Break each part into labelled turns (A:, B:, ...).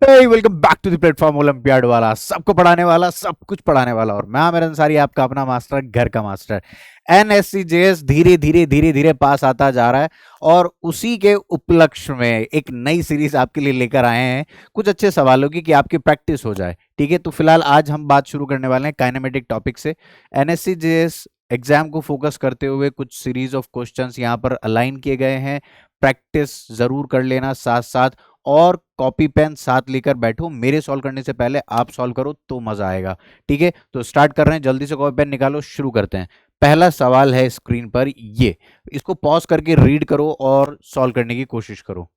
A: Welcome back to the platform Olympiad वाला, सबको पढ़ाने वाला, सब कुछ पढ़ाने वाला। और मैं आमिर अंसारी, आपका अपना मास्टर, घर का मास्टर। एनएससी जेएस धीरे धीरे धीरे धीरे पास आता जा रहा है और उसी के उपलक्ष्य में एक नई सीरीज आपके लिए लेकर आए हैं, कुछ अच्छे सवालों की, कि आपकी प्रैक्टिस हो जाए। ठीक है, तो फिलहाल आज हम बात शुरू करने वाले हैं काइनेमेटिक टॉपिक से। एनएससी जेएस एग्जाम को फोकस करते हुए कुछ सीरीज ऑफ क्वेश्चंस यहाँ पर अलाइन किए गए हैं। प्रैक्टिस जरूर कर लेना साथ साथ, और कॉपी पेन साथ लेकर बैठो। मेरे सॉल्व करने से पहले आप सॉल्व करो तो मजा आएगा। ठीक है, तो स्टार्ट कर रहे हैं, जल्दी से कॉपी पेन निकालो, शुरू करते हैं। पहला सवाल है स्क्रीन पर, ये इसको पॉज करके रीड करो और सॉल्व करने की कोशिश करो।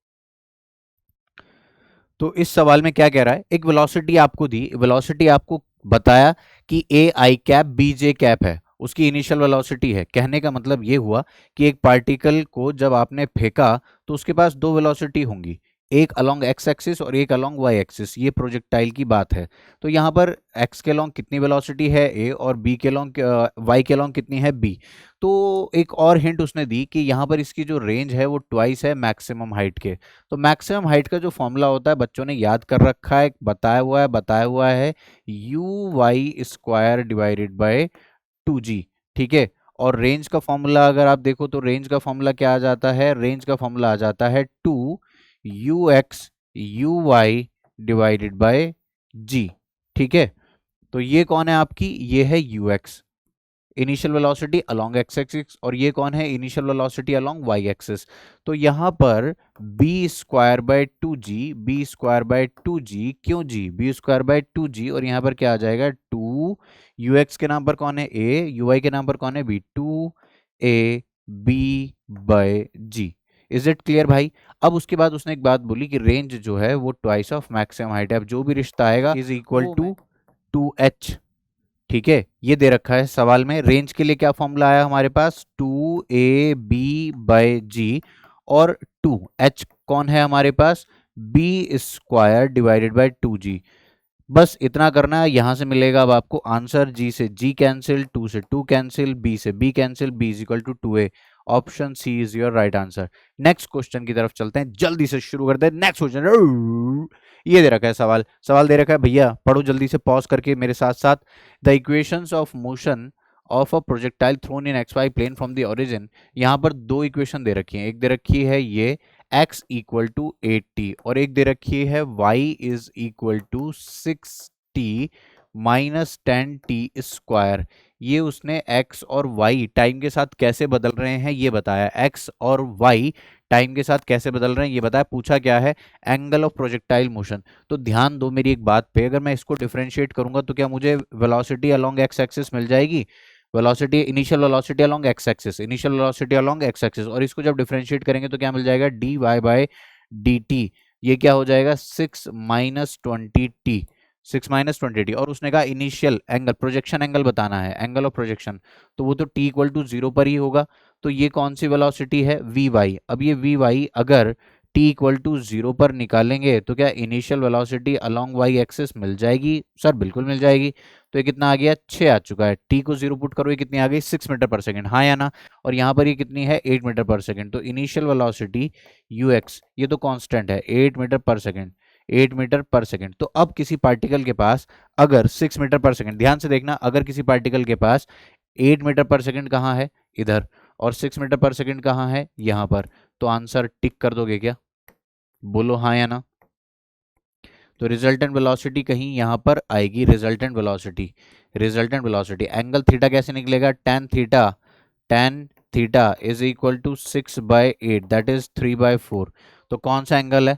A: तो इस सवाल में क्या कह रहा है, एक वेलोसिटी आपको दी, वेलोसिटी आपको बताया कि ए आई कैप बी जे कैप है, उसकी इनिशियल वेलोसिटी है। कहने का मतलब ये हुआ कि एक पार्टिकल को जब आपने फेंका तो उसके पास दो वेलोसिटी होंगी, एक अलोंग एक्स एक्सिस और एक अलोंग वाई एक्सिस। ये प्रोजेक्टाइल की बात है। तो यहाँ पर एक्स के अलोंग कितनी वेलोसिटी है ए, और बी के अलोंग वाई के अलोंग कितनी है बी। तो एक और हिंट उसने दी कि यहाँ पर इसकी जो रेंज है वो ट्वाइस है मैक्सिमम हाइट के। तो मैक्सिमम हाइट का जो फॉर्मूला होता है बच्चों ने याद कर रखा है, बताया हुआ है u y square divided by 2g। ठीक है, और रेंज का फॉर्मूला अगर आप देखो तो रेंज का फॉर्मूला क्या आ जाता है, रेंज का फॉर्मूला आ जाता है 2 u x u y divided by g। ठीक है, तो ये कौन है आपकी, ये है ux, initial velocity along x axis, और ये कौन है, initial velocity along Y axis. तो यहां पर b square by 2g, b square by 2g, क्यों जी, बी स्क्वायर बाय 2g, और यहां पर क्या आ जाएगा 2, यू एक्स के नाम पर कौन है ए, यू वाई के नाम पर कौन है b, 2 a b/g। Is it clear भाई। अब उसके बाद उसने एक बात बोली कि रेंज जो है वो ट्वाइस ऑफ मैक्सिमम हाइट है। अब जो भी रिश्ता आएगा इज इक्वल टू 2h। ठीक है, ये दे रखा है सवाल में। रेंज के लिए क्या फॉर्मूला आया हमारे पास, 2ab/g, और 2h कौन है हमारे पास, B square divided by 2g। बस इतना करना है, यहां से मिलेगा अब आपको आंसर, जी से जी कैंसिल, 2 से 2 कैंसिल, बी से b cancel, b is equal to 2a। Option C is your right answer. Next question की तरफ चलते हैं, जल्दी से शुरू करते हैं। नेक्स्ट क्वेश्चन ये दे रखा है, सवाल सवाल दे रखा है भैया, पढ़ो जल्दी से पॉज करके मेरे साथ साथ। The equations of motion of a projectile thrown in x y plane from the origin. यहाँ पर दो इक्वेशन दे रखी हैं, एक दे रखी है ये x इक्वल टू 8t, और एक दे रखी है y is equal to 6t minus 10t²। ये उसने x और y टाइम के साथ कैसे बदल रहे हैं ये बताया, x और y टाइम के साथ कैसे बदल रहे हैं ये बताया। पूछा क्या है, एंगल ऑफ प्रोजेक्टाइल मोशन। तो ध्यान दो मेरी एक बात पे, अगर मैं इसको डिफरेंशिएट करूंगा तो क्या मुझे वेलोसिटी अलोंग एक्स एक्सिस मिल जाएगी, velocity initial velocity along x axis, initial velocity along x axis, और इसको जब डिफरेंशिएट करेंगे तो क्या मिल जाएगा, d y by d t. ये क्या हो जाएगा, 6 - 20t, 6 - 20t। और उसने कहा इनिशियल एंगल, प्रोजेक्शन एंगल बताना है, एंगल ऑफ प्रोजेक्शन, तो वो तो t इक्वल टू 0 पर ही होगा। तो ये कौन सी वेलोसिटी है, वी वाई। अब ये वी वाई अगर t इक्वल टू 0 पर निकालेंगे तो क्या initial velocity along Y axis मिल जाएगी, सर बिल्कुल मिल जाएगी। तो ये कितना आ गया, 6 आ चुका है। टी को 0 पुट करो, ये कितनी आ गई, 6 मीटर पर सेकंड, हाँ या ना। और यहाँ पर ये कितनी है, 8 मीटर पर सेकंड। तो इनिशियल वेलोसिटी यू एक्स, ये तो कांस्टेंट है, 8 मीटर पर सेकंड, 8 मीटर पर सेकंड। तो अब किसी पार्टिकल के पास अगर 6 मीटर पर सेकंड, ध्यान से देखना, अगर किसी पार्टिकल के पास 8 मीटर पर सेकंड कहाँ है, इधर, और 6 मीटर पर सेकंड कहाँ है, यहाँ पर, तो आंसर टिक कर दोगे क्या, बोलो हाँ या ना। तो रिजल्टेंट वेलोसिटी कहीं यहाँ पर आएगी, resultant velocity, resultant velocity. Angle theta कैसे निकलेगा, tan theta, tan theta is equal to 6/8, that is 3/4। तो कौन सा एंगल है,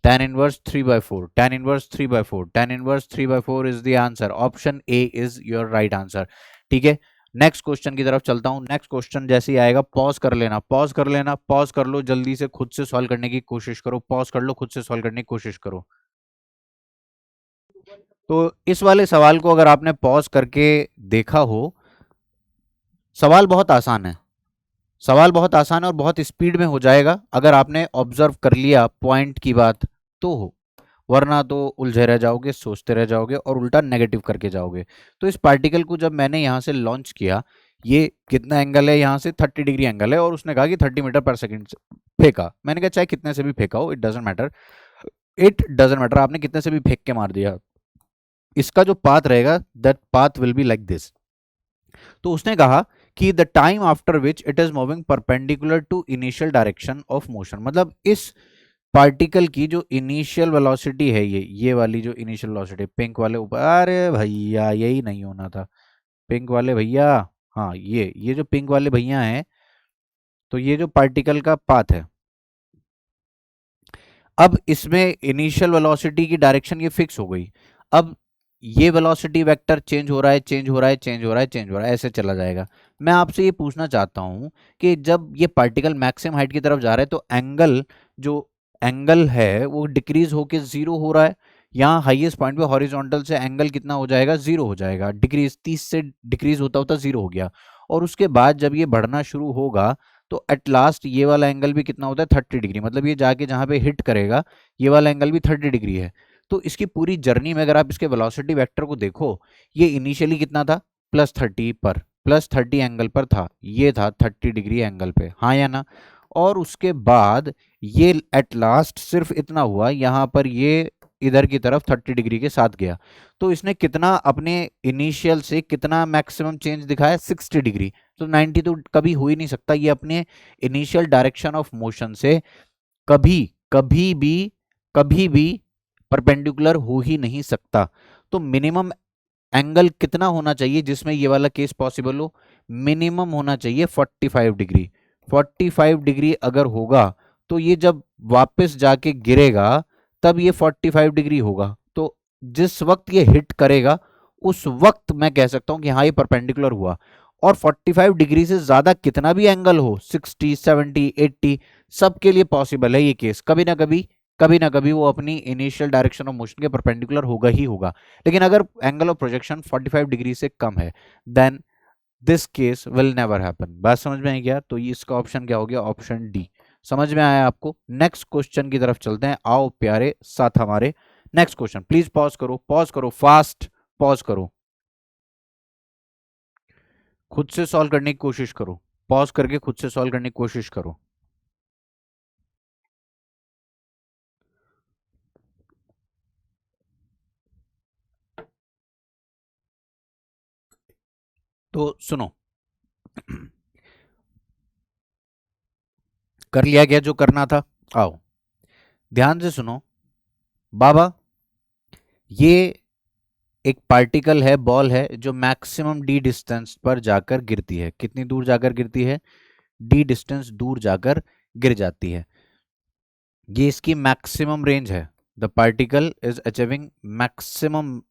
A: tan inverse 3/4, tan inverse 3/4, tan inverse 3/4 is the answer. Option A is your right answer. ठीक है, next question की तरफ चलता हूं। नेक्स्ट क्वेश्चन जैसे ही आएगा पॉज कर लेना, पॉज कर लेना, पॉज कर लो, जल्दी से खुद से सॉल्व करने की कोशिश करो, पॉज कर लो, खुद से सॉल्व करने की कोशिश करो। तो इस वाले सवाल को अगर आपने पॉज करके देखा हो, सवाल बहुत आसान है, सवाल बहुत आसान है और बहुत स्पीड में हो जाएगा अगर आपने ऑब्जर्व कर लिया पॉइंट की बात तो हो, वरना तो उलझे रह जाओगे, सोचते रह जाओगे और उल्टा नेगेटिव करके जाओगे। तो इस पार्टिकल को जब मैंने यहाँ से लॉन्च किया, ये कितना एंगल है, यहाँ से 30 डिग्री एंगल है, और उसने कहा कि 30 मीटर पर सेकंड फेंका। मैंने कहा चाहे कितने से भी फेंका हो, it doesn't matter, it doesn't matter, आपने कितने से भी फेंक के मार दिया, इसका जो पाथ रहेगा that path will be like this. तो उसने कहा कि the time after which it is moving perpendicular to initial direction of motion, मतलब इस पार्टिकल की जो इनिशियल वेलोसिटी है, ये वाली जो इनिशियल वेलोसिटी पिंक वाले ऊपर, अरे भैया यही नहीं होना था, पिंक वाले भैया, हाँ ये जो पिंक वाले भैया हैं, तो ये जो पार्टिकल का पाथ है, अब इसमें इनिशियल वेलोसिटी की डायरेक्शन ये फिक्स हो गई। अब ये वेलोसिटी वेक्टर चेंज हो रहा है, चेंज हो रहा है, चेंज हो रहा है, चेंज हो रहा है, ऐसे चला जाएगा। मैं आपसे ये पूछना चाहता हूं कि जब ये पार्टिकल मैक्सिमम हाइट की तरफ जा रहा है तो एंगल, जो एंगल है वो डिक्रीज होके जीरो हो रहा है। यहाँ हाईएस्ट पॉइंट पे हॉरिजॉन्टल से एंगल कितना हो जाएगा, जीरो हो जाएगा, डिक्रीज 30 से डिक्रीज होता होता जीरो हो गया। और उसके बाद जब ये बढ़ना शुरू होगा तो एट लास्ट ये वाला एंगल भी कितना होता है, 30 डिग्री, मतलब ये जाके जहां पे हिट करेगा ये वाला एंगल भी 30 डिग्री है। तो इसकी पूरी जर्नी में अगर आप इसके वेलोसिटी वेक्टर को देखो, ये इनिशियली कितना था, +30 पर, +30 एंगल पर था, ये था 30 डिग्री एंगल पे, हाँ या ना। और उसके बाद ये एट लास्ट सिर्फ इतना हुआ, यहाँ पर ये इधर की तरफ 30 डिग्री के साथ गया। तो इसने कितना अपने इनिशियल से कितना मैक्सिमम चेंज दिखाया, 60 डिग्री। तो 90 तो कभी हो ही नहीं सकता, ये अपने इनिशियल डायरेक्शन ऑफ मोशन से कभी कभी भी कभी भी परपेंडिकुलर हो ही नहीं सकता। तो मिनिमम एंगल कितना होना चाहिए जिसमें ये वाला केस पॉसिबल हो, मिनिमम होना चाहिए 45 डिग्री। 45 डिग्री अगर होगा तो ये जब वापस जाके गिरेगा तब ये 45 डिग्री होगा। तो जिस वक्त ये हिट करेगा उस वक्त मैं कह सकता हूं कि हाँ ये परपेंडिकुलर हुआ। और 45 डिग्री से ज्यादा कितना भी एंगल हो, 60, 70, 80, सबके लिए पॉसिबल है ये केस, कभी ना कभी वो अपनी इनिशियल डायरेक्शन ऑफ मोशन के परपेंडिकुलर होगा ही होगा। लेकिन अगर एंगल ऑफ प्रोजेक्शन 45 डिग्री से कम है then this case will never happen. बात समझ में आई क्या? तो ये इसका ऑप्शन क्या हो गया, ऑप्शन डी। समझ में आया आपको? नेक्स्ट क्वेश्चन की तरफ चलते हैं, आओ प्यारे साथ हमारे। नेक्स्ट क्वेश्चन, प्लीज पॉज करो फास्ट, पॉज करो, खुद से सॉल्व करने की कोशिश करो, पॉज करके खुद से सॉल्व करने की कोशिश करो। तो सुनो, कर लिया गया जो करना था? आओ ध्यान से सुनो बाबा, ये एक पार्टिकल है, बॉल है, जो मैक्सिमम डी डिस्टेंस पर जाकर गिरती है। कितनी दूर जाकर गिरती है? डी डिस्टेंस दूर जाकर गिर जाती है। ये इसकी मैक्सिमम रेंज है। The particle is achieving maximum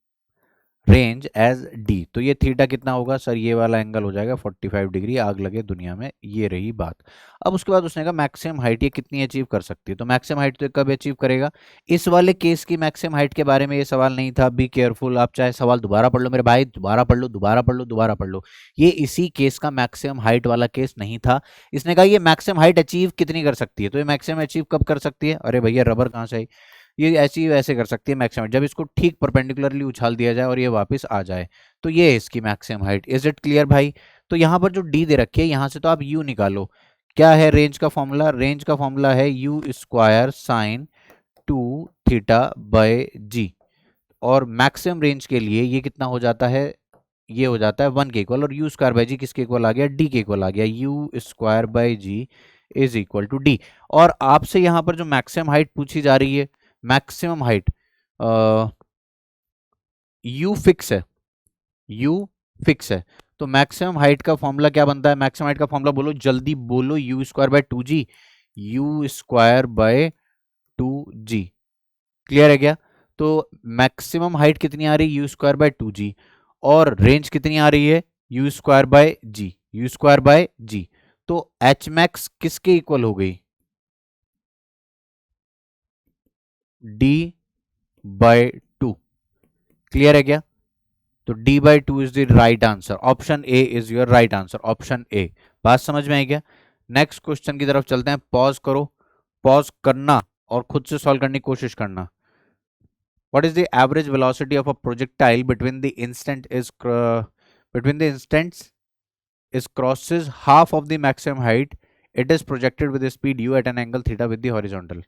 A: range as d. तो ये थीटा कितना होगा सर, ये वाला एंगल हो जाएगा 45 डिग्री, आग लगे दुनिया में, ये रही बात। अब उसके बाद उसने कहा मैक्सिमम हाइट ये कितनी अचीव कर सकती है। तो मैक्सिमम हाइट तो कब अचीव करेगा? इस वाले केस की मैक्सिमम हाइट के बारे में ये सवाल नहीं था, बी केयरफुल, आप चाहे सवाल दोबारा पढ़ लो मेरे भाई, दोबारा पढ़ लो, दोबारा पढ़ लो, दोबारा पढ़ लो। ये इसी केस का मैक्सिमम हाइट वाला केस नहीं था। इसने कहा ये मैक्सिमम हाइट अचीव कितनी कर सकती है। तो ये मैक्सिमम अचीव कब कर सकती है? अरे भैया रबर कहाँ से आई? ये ऐसी वैसे कर सकती है मैक्सिमम, जब इसको ठीक परपेंडिकुलरली उछाल दिया जाए और ये वापस आ जाए, तो ये है इसकी maximum height. Is it clear भाई? तो यहाँ पर जो डी दे रखी है, यहाँ से तो आप यू निकालो। क्या है रेंज का फॉर्मूला? रेंज का फॉर्मूला है यू स्क्वायर साइन 2 थीटा/जी। और मैक्सिमम रेंज के लिए ये कितना हो जाता है, ये हो जाता है 1 के इक्वल, और यू स्क्वायर बाई जी किसके इक्वल आ गया, डी के इक्वल आ गया, u square by g is equal to d. और आपसे यहाँ पर जो मैक्सिमम हाइट पूछी जा रही है, मैक्सिमम हाइट यू फिक्स है, यू फिक्स है। तो मैक्सिमम हाइट का फॉर्मूला क्या बनता है? मैक्सिमम हाइट का फॉर्मूला बोलो, जल्दी बोलो, u square by 2 g, you square by 2 g. Clear है क्या? तो मैक्सिमम हाइट कितनी आ रही है, यू स्क्वायर बाय 2 जी, और रेंज कितनी आ रही है, U square by G, you square by G. तो एच मैक्स किसके इक्वल हो गई, डी बाय 2। क्लियर है क्या? तो d by two is the right answer, option A is your right answer, option ए। बात समझ में आई क्या? नेक्स्ट क्वेश्चन की तरफ चलते हैं, पॉज करो, पॉज करना और खुद से सॉल्व करने की कोशिश करना। What is the average velocity of a projectile between the instant is between the instants is crosses half of the maximum height, it is projected with a speed u at an angle theta with the horizontal.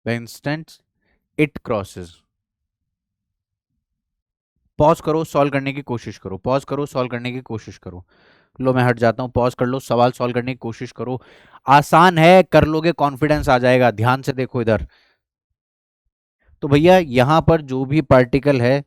A: The instant it crosses. Pause करो, solve करने की कोशिश करो, pause करो, solve करने की कोशिश करो। लो मैं हट जाता हूं, पॉज कर लो, सवाल सॉल्व करने की कोशिश करो। आसान है, कर लोगे, कॉन्फिडेंस आ जाएगा। ध्यान से देखो इधर। तो भैया यहां पर जो भी पार्टिकल है,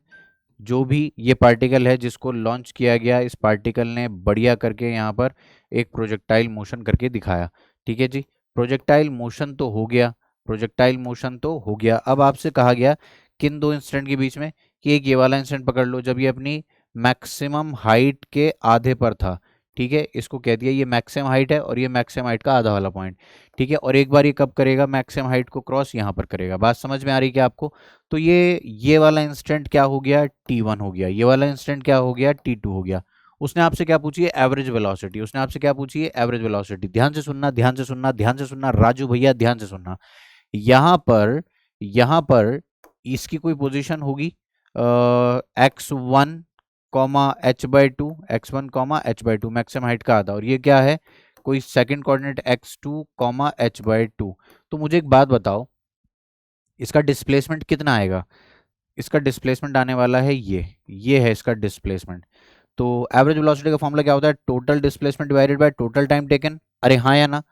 A: जो भी ये पार्टिकल है जिसको लॉन्च किया गया, इस पार्टिकल ने बढ़िया करके यहाँ पर एक प्रोजेक्टाइल मोशन करके दिखाया। ठीक है जी, प्रोजेक्टाइल मोशन तो हो गया, प्रोजेक्टाइल मोशन तो हो गया। अब आपसे कहा गया किन दो इंस्टेंट के बीच में, कि एक ये वाला इंस्टेंट पकड़ लो जब ये अपनी मैक्सिमम हाइट के आधे पर था। ठीक है, इसको कह दिया ये मैक्सिमम हाइट है और ये मैक्सिमम हाइट का आधा वाला पॉइंट। ठीक है, और एक बार ये कब करेगा, मैक्सिमम हाइट को क्रॉस यहाँ पर करेगा। बात समझ में आ रही है क्या आपको? तो ये वाला इंस्टेंट क्या हो गया, T1 हो गया। ये वाला इंस्टेंट क्या हो गया, T2 हो गया। उसने आपसे क्या पूछी है, एवरेज वेलोसिटी। उसने आपसे क्या पूछी है, एवरेज वेलोसिटी। ध्यान से सुनना, ध्यान से सुनना, ध्यान से सुनना, राजू भैया ध्यान से सुनना। यहाँ पर इसकी कोई पोजीशन होगी x1 comma h/2, x1 comma h/2 maximum height का आधा, और ये क्या है, कोई second coordinate x2 comma h/2। तो मुझे एक बात बताओ, इसका डिस्प्लेसमेंट कितना आएगा? इसका डिस्प्लेसमेंट आने वाला है ये है इसका डिस्प्लेसमेंट। तो एवरेज वेलोसिटी का फॉर्मूला क्या होता है, total displacement divided by total time taken. अरे हाँ या ना?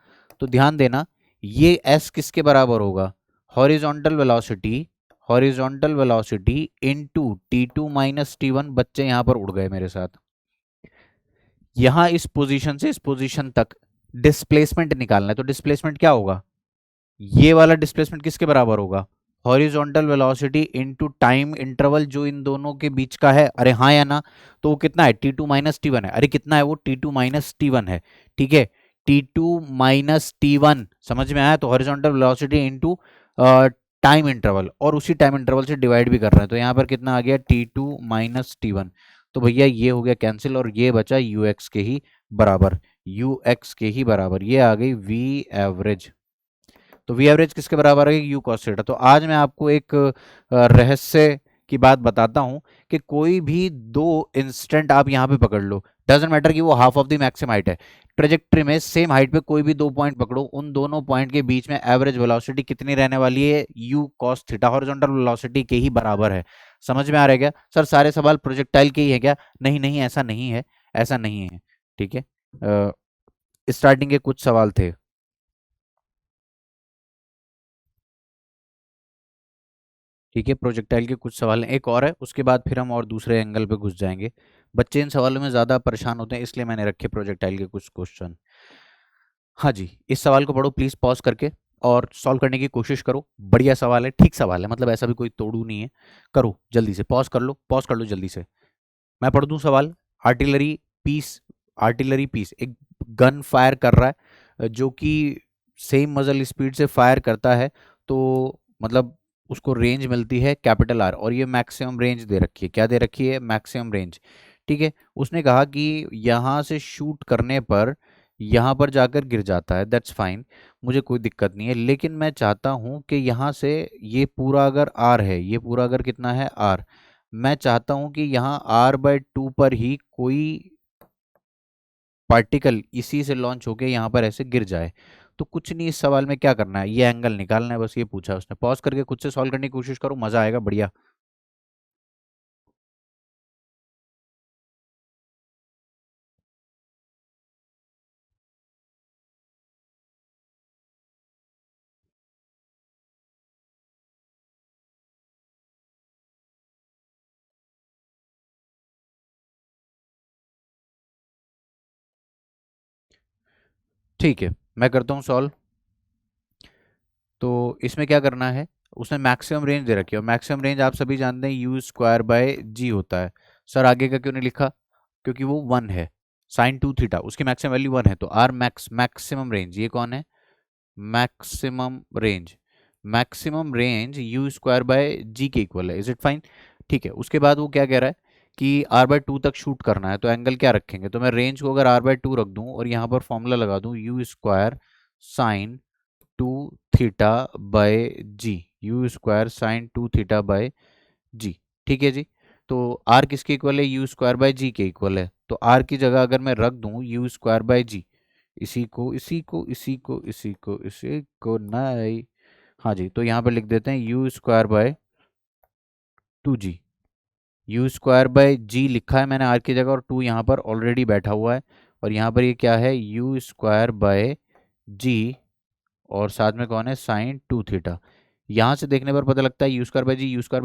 A: तो ध्यान देना, ये s किसके बराबर होगा, horizontal velocity, horizontal velocity into T2 minus T1। बच्चे यहां पर उड़ गए मेरे साथ। यहां इस पोजीशन से इस पोजीशन तक डिस्प्लेसमेंट निकालना है, तो डिस्प्लेसमेंट क्या होगा, ये वाला डिस्प्लेसमेंट किसके बराबर होगा, horizontal velocity into time interval जो इन दोनों के बीच का है। अरे हाँ या ना? तो वो कितना है, T2 माइनस T1 है। अरे कितना है वो, T2 माइनस T1 है। ठीक है, T2 माइनस T1 समझ में आया? तो horizontal velocity into time interval, और उसी टाइम इंटरवल से डिवाइड भी कर रहे हैं, तो यहाँ पर कितना आ गया, T2 माइनस T1। तो भैया ये हो गया कैंसिल, और ये बचा ux के ही बराबर, ux के ही बराबर, ये आ गई v एवरेज। तो वी एवरेज किसके बराबर है, यू कॉस थीटा। तो आज मैं आपको एक रहस्य की बात बताता हूं कि कोई भी दो इंस्टेंट आप यहां पे पकड़ लो, डजेंट मैटर कि वो half of the maximum height है, ट्रेजेक्ट्री में सेम हाइट पे कोई भी दो पॉइंट पकड़ो, उन दोनों पॉइंट के बीच में एवरेज वेलोसिटी कितनी रहने वाली है, you cos theta, horizontal velocity के ही बराबर है। समझ में आ रहा है क्या सर? सारे सवाल प्रोजेक्टाइल के ही है क्या? नहीं नहीं, ऐसा नहीं है, ऐसा नहीं है। ठीक है, स्टार्टिंग के कुछ सवाल थे। ठीक है, प्रोजेक्टाइल के कुछ सवाल हैं, एक और है, उसके बाद फिर हम और दूसरे एंगल पे घुस जाएंगे। बच्चे इन सवालों में ज़्यादा परेशान होते हैं, इसलिए मैंने रखे प्रोजेक्टाइल के कुछ क्वेश्चन। हाँ जी, इस सवाल को पढ़ो प्लीज़ पॉज करके, और सॉल्व करने की कोशिश करो। बढ़िया सवाल है, ठीक सवाल है, मतलब ऐसा भी कोई तोड़ू नहीं है। करो जल्दी से, पॉज कर लो, पॉज कर लो जल्दी से। मैं पढ़ दूँ सवाल। आर्टिलरी पीस, आर्टिलरी पीस एक गन फायर कर रहा है, जो कि सेम मजल स्पीड से फायर करता है, तो मतलब उसको रेंज मिलती है कैपिटल आर, और ये मैक्सिमम रेंज दे रखी है। क्या दे रखी है, मैक्सिमम रेंज। ठीक है, उसने कहा कि यहाँ से शूट करने पर यहाँ पर जाकर गिर जाता है, दैट्स फाइन, मुझे कोई दिक्कत नहीं है, लेकिन मैं चाहता हूँ कि यहाँ से ये पूरा अगर आर है, ये पूरा अगर कितना है आर, मैं चाहता हूं कि यहाँ r/2 पर ही कोई पार्टिकल इसी से लॉन्च होके यहाँ पर ऐसे गिर जाए। तो कुछ नहीं, इस सवाल में क्या करना है, ये एंगल निकालना है, बस ये पूछा है उसने। पॉज करके खुद से सॉल्व करने की कोशिश करो, मजा आएगा, बढ़िया। ठीक है, मैं करता हूँ सॉल्व। तो इसमें क्या करना है, उसने मैक्सिमम रेंज दे रखी है, और मैक्सिमम रेंज आप सभी जानते हैं u² बाय जी होता है। सर आगे का क्यों नहीं लिखा, क्योंकि वो 1 है, sin 2 थीटा उसकी मैक्सिमम वैल्यू 1 है, तो आर मैक्सिमम रेंज ये कौन है, maximum range, maximum range u² by G के इक्वल है। Is it fine? ठीक है, उसके बाद वो क्या कह रहा है कि r/2 तक शूट करना है, तो एंगल क्या रखेंगे, तो मैं रेंज को अगर r/2 रख दूं और यहाँ पर फॉर्मूला लगा दूं u² sin 2 theta by G, u² sin 2 theta by G. ठीक है जी, तो r किसके इक्वल है, u² बाय जी के इक्वल है, तो r की जगह अगर मैं रख दूं u²बाय जी, इसी को इसी को इसी को इसी को इसी को नहीं, हाँ जी, तो यहाँ पर लिख देते हैं U square by 2g। U square by G लिखा है मैंने आर की जगह, और 2 यहाँ पर ऑलरेडी बैठा हुआ है, और यहाँ पर ये क्या है, यू स्क्वायर बाय जी, और साथ में कौन है, साइन 2 थीटा। यहाँ से देखने पर पता लगता है यू स्क्वायर बाय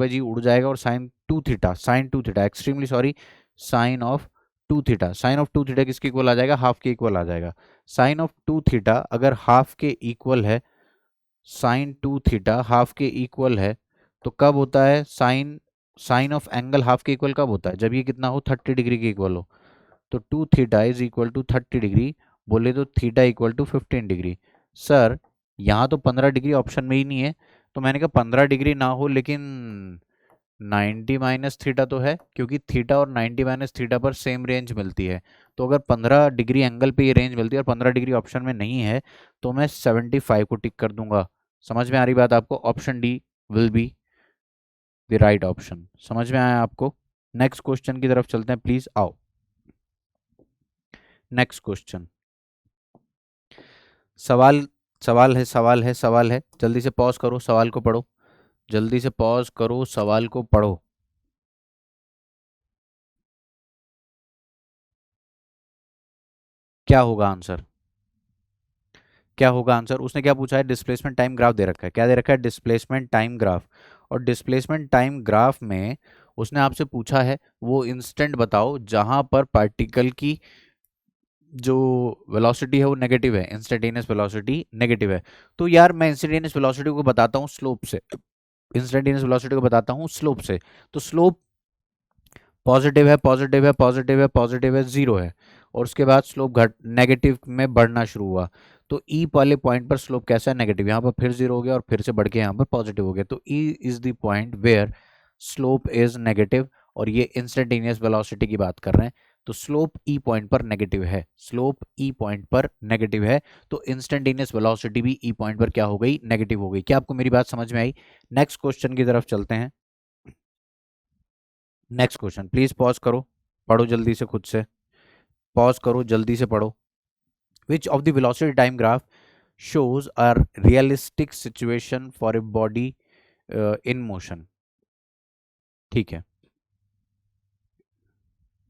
A: जी उड़ जाएगा, और sine two theta extremely sorry, sine of two theta किसके इक्वल आ जाएगा, हाफ के इक्वल आ जाएगा। साइन ऑफ 2 थीटा अगर हाफ के इक्वल है, साइन 2 थीटा हाफ के इक्वल है, तो कब होता है sine, sine of angle half के इक्वल कब होता है, जब ये कितना हो, 30 डिग्री के इक्वल हो। तो 2 थीटा इज इक्वल टू 30 डिग्री, बोले तो theta equal to 15 degree. Sir यहाँ तो 15 डिग्री ऑप्शन में ही नहीं है, तो मैंने कहा 15 डिग्री ना हो, लेकिन 90 - थीटा तो है, क्योंकि थीटा और 90 - थीटा पर सेम रेंज मिलती है। तो अगर 15 डिग्री एंगल पे ये रेंज मिलती है और 15 डिग्री ऑप्शन में नहीं है, तो मैं 75 को टिक कर दूंगा। समझ में आ रही बात आपको, option D will be the right option. समझ में आया आपको। नेक्स्ट क्वेश्चन की तरफ चलते हैं, प्लीज आओ। नेक्स्ट क्वेश्चन, सवाल सवाल है, जल्दी से पॉज करो, सवाल को पढ़ो, जल्दी से पॉज करो, सवाल को पढ़ो। क्या होगा आंसर, क्या होगा आंसर, उसने क्या पूछा है, डिस्प्लेसमेंट टाइम ग्राफ दे रखा है, क्या दे रखा है, डिस्प्लेसमेंट टाइम ग्राफ। और डिस्प्लेसमेंट टाइम ग्राफ में उसने आपसे पूछा है वो इंस्टेंट बताओ जहां पर पार्टिकल की जो वेलोसिटी है वो नेगेटिव है, इंस्टेंटेनियस वेलोसिटी नेगेटिव है। तो यार मैं इंस्टेंटेनियस वेलोसिटी को बताता हूँ स्लोप से, इंस्टेंटेनियस वेलोसिटी को बताता हूँ स्लोप से। तो स्लोप पॉजिटिव है, पॉजिटिव है, पॉजिटिव है, पॉजिटिव है, जीरो है, और उसके बाद स्लोप घट नेगेटिव में बढ़ना शुरू हुआ। तो ई वाले पॉइंट पर स्लोप कैसा है, नेगेटिव, यहाँ पर फिर जीरो हो गया और फिर से बढ़ के यहाँ पर पॉजिटिव हो गया। तो E is the point where slope is negative, और ये इंस्टेंटेनियस वेलोसिटी की बात कर रहे हैं। तो स्लोप ई पॉइंट पर नेगेटिव है, स्लोप ई पॉइंट पर नेगेटिव है, तो इंस्टेंटेनियस वेलोसिटी भी ई पॉइंट पर क्या हो गई, नेगेटिव हो गई। क्या आपको मेरी बात समझ में आई। नेक्स्ट क्वेश्चन की तरफ चलते हैं। नेक्स्ट क्वेश्चन, प्लीज पॉज करो, पढ़ो जल्दी से, खुद से पॉज करो, जल्दी से पढ़ो। Which of the velocity time graph shows a realistic situation for a body in motion। ठीक है,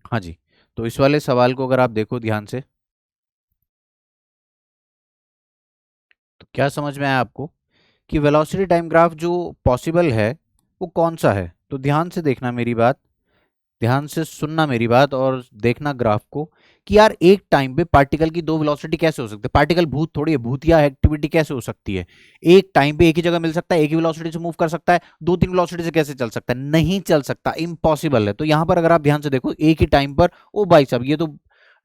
A: हाँ जी। तो इस वाले सवाल को अगर आप देखो ध्यान से, तो क्या समझ में आया आपको कि वेलोसिटी टाइम ग्राफ जो पॉसिबल है वो कौन सा है। तो ध्यान से देखना मेरी बात, ध्यान से सुनना मेरी बात और देखना ग्राफ को, कि यार एक टाइम पे पार्टिकल की दो वेलोसिटी कैसे हो सकती है। पार्टिकल भूत थोड़ी है, भूतिया एक्टिविटी कैसे हो सकती है। एक टाइम पे एक ही जगह मिल सकता है, एक ही वेलोसिटी से मूव कर सकता है, दो तीन वेलोसिटी से कैसे चल सकता है, नहीं चल सकता, इम्पॉसिबल है। तो यहां पर अगर आप ध्यान से देखो, एक ही टाइम पर, ओ भाई साहब ये तो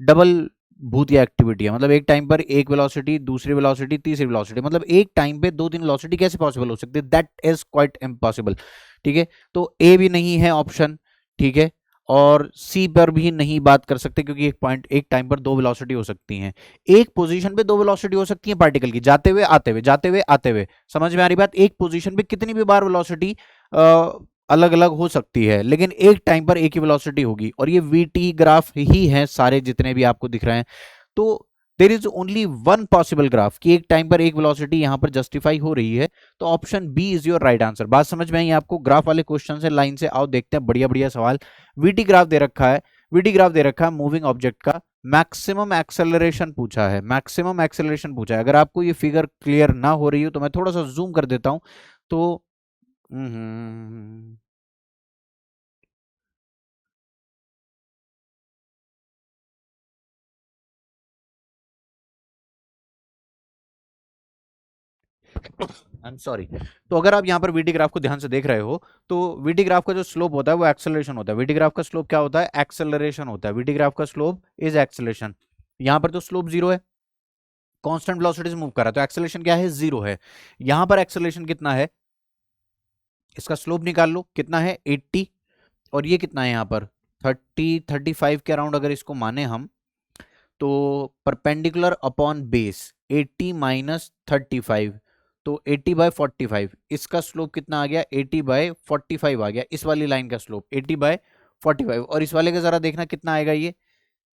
A: डबल भूतिया एक्टिविटी है। मतलब एक टाइम पर एक वेलोसिटी, दूसरी वेलोसिटी, तीसरी वेलोसिटी, मतलब एक टाइम पे दो तीन वेलोसिटी कैसे पॉसिबल हो सकती है, दैट इज क्वाइट इम्पॉसिबल। ठीक है, तो ए भी नहीं है ऑप्शन, ठीक है, और सी पर भी नहीं बात कर सकते, क्योंकि एक पॉइंट एक टाइम पर दो वेलोसिटी हो सकती हैं, एक पोजीशन पे दो वेलोसिटी हो सकती है पार्टिकल की, जाते हुए आते हुए, जाते हुए आते हुए। समझ में आ रही बात, एक पोजीशन पे कितनी भी बार वेलोसिटी अलग अलग हो सकती है, लेकिन एक टाइम पर एक ही वेलोसिटी होगी, और ये वीटी ग्राफ ही है सारे जितने भी आपको दिख रहे हैं। तो there is only one possible graph कि एक टाइम पर एक वेलोसिटी यहां पर जस्टिफाई हो रही है। तो option B is your right answer. बात समझ में आई आपको। ग्राफ वाले क्वेश्चन से लाइन से आओ, देखते हैं बढ़िया बढ़िया सवाल। वीटी ग्राफ दे रखा है, वीटी ग्राफ दे रखा है मूविंग ऑब्जेक्ट का, मैक्सिमम एक्सेलरेशन पूछा है, मैक्सिमम एक्सेलरेशन पूछा है। अगर आपको ये फिगर क्लियर ना हो रही हो तो मैं थोड़ा सा जूम कर देता हूं। तो आई एम सॉरी। तो अगर आप यहाँ पर वीटी ग्राफ को ध्यान से देख रहे हो, तो वीटी ग्राफ का जो स्लोप होता है वो एक्सेलरेशन होता है। वीटी ग्राफ का स्लोप क्या होता है, एक्सेलरेशन होता है। वीटी ग्राफ का स्लोप इज एक्सेलरेशन। यहाँ पर तो स्लोप जीरो है, कांस्टेंट वेलोसिटी से मूव कर रहा है, तो एक्सेलरेशन क्या है, जीरो है। यहाँ पर एक्सेलरेशन कितना है, इसका स्लोप निकाल लो, कितना है 80, और ये कितना है यहाँ पर 35 के अराउंड। अगर इसको माने हम, तो परपेंडिकुलर अपॉन बेस 80 - 35, तो 80/45, इसका स्लोप कितना आ गया, 80/45 आ गया। इस वाली लाइन का स्लोप 80/45, और इस वाले का जरा देखना कितना आएगा, ये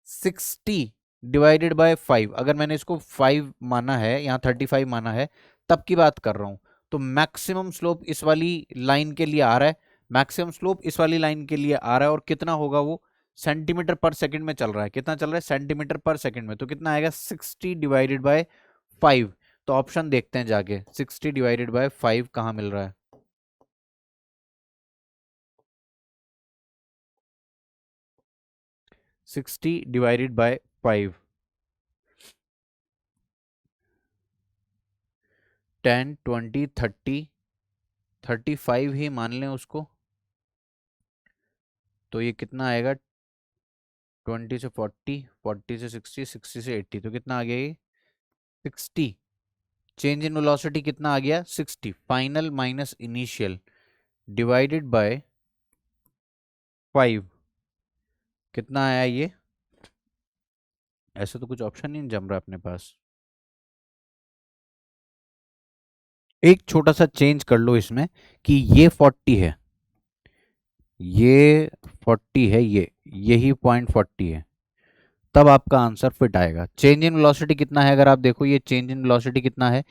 A: 60/5। अगर मैंने इसको 5 माना है, यहाँ 35 माना है, तब की बात कर रहा हूं। तो मैक्सिमम स्लोप इस वाली लाइन के लिए आ रहा है, मैक्सिमम स्लोप इस वाली लाइन के लिए आ रहा है, और कितना होगा वो सेंटीमीटर पर सेकंड में चल रहा है, कितना चल रहा है सेंटीमीटर पर सेकंड में, तो कितना आएगा 60 डिवाइडेड बाय 5। तो ऑप्शन देखते हैं जाके 60 डिवाइडेड बाय 5 कहाँ मिल रहा है। 60 डिवाइडेड बाय 5, 10 20 30, 35 ही मान लें उसको, तो ये कितना आएगा 20 से 40, 40 से 60, 60 से 80, तो कितना आ गया ये 60। चेंज इन वेलोसिटी कितना आ गया 60, final minus initial divided by 5, कितना आया ये, ऐसा तो कुछ ऑप्शन नहीं जम रहा अपने पास। एक छोटा सा चेंज कर लो इसमें कि ये 40 है, ये 40 है, ये यही पॉइंट 40 है, तब आपका आंसर फिट आएगा। चेंज इन वेलोसिटी कितना है, अगर आप देखो ये चेंज इन वेलोसिटी कितना है